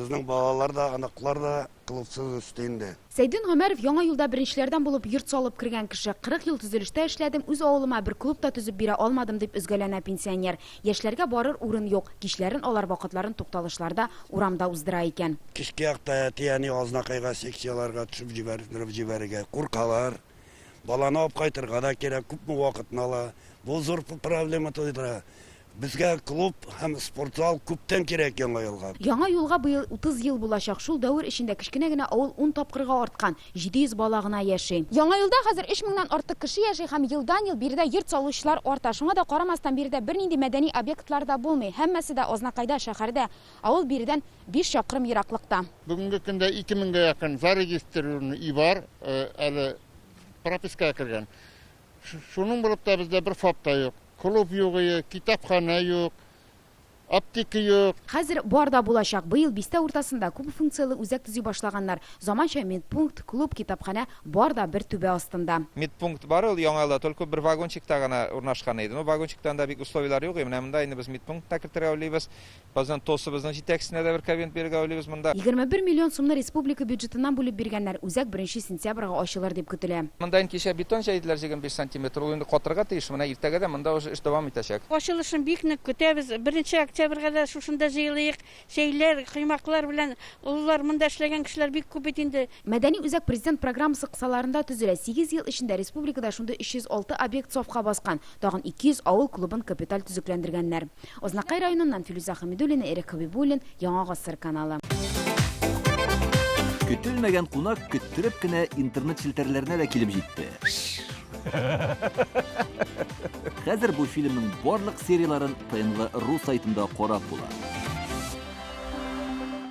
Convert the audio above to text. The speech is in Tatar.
Bizning balalar da, anaklар да клубсыз үстенде. Сәйдин Гомәров яңа юлда беренчеләрдән булып йорт салып кергән кеше. 40 ел төзелештә эшләдем, үз авылыма бер клуб та төзеп бирә алмадым дип үзгәләнә пенсионер. Яшьләргә барыр урын юк. Кичләрен алар вакытларын тукталышларда урамда уздыра икән. Кичке якта тияни азнакайга секцияларга төшеп җибәрергә куркалар. Баланы алып кайтырга да кирәк, күпме вакытны ала. Бу зур проблема тудыра. Безгә клуб һәм спортзал күптән кирәк яңа елга. Яңа юлга быел 30 ел булачак. Шул дәвр эчендә кечкенә генә авыл 10 тапкырга арткан, 700 бала гына яши. Яңа юлда хәзер 3000 нан артык кеше яши һәм елдан-ел биредә йорт салучылар арта. Шуңа да карамастан биредә бернинди мәдәни объектлар да булмый. Һәммәсе дә Азнакайда шәһәрдә, авыл биредән 5 чакрым ераклыкта. Бүгенге көндә 2000-гә якын зарегистрированы бар, әле пропискага кергән. Шуның булып та бездә бер фап та юк. Клуб юк, китапхана юк, аптека юк. Хәзер бар да булачак. Быел Бистә уртасында күп функциялы үзәк төзи башлаганнар. Заманча медпункт, клуб, китапхана бар да бер түбә астында. Медпункт бар, ул яңа только бер вагончикта гына урнашкан иде. Ну вагончиктан да бик условиялар юк. Менә монда инде без медпунктка кертергә уйлыйбыз. Баздан тосыбызның җитәкчесенә дә бер кабинет бирергә уйлыйбыз монда. 21 миллион сумны республика бюджетыннан бүлеп биргәннәр. Үзәк 1 сентябрьгә ачылыр дип көтелә. Монда кичә бетон җәйделәр 25 см. Ул инде катырга тиеш. Менә иртәгәдә монда уже эш дәвам итәчәк. Ачылышын бик нык көтәбез. 1 октябрьгә дә шушында җыелыйк. Шәйләр, кыймаклар белән уллар монда эшләгән кешеләр бик күп бит инде. Мәдәни үзәк президент программасы кысаларында төзелә. 8 ел эчендә республикада шунда 306 объект сафка баскан. Тагын 200 авыл клубын капиталь төзекләндергәннәр. Азнакай районыннан Филүзә Хәмидуллина, Эрик Хабибуллин, Яңа гасыр каналы. Көтелмәгән кунак көттереп кенә интернет челтәрләренә дә килеп җитте. Хәзер бу фильмның барлык серияларын ТНВ.ру сайтында карап була.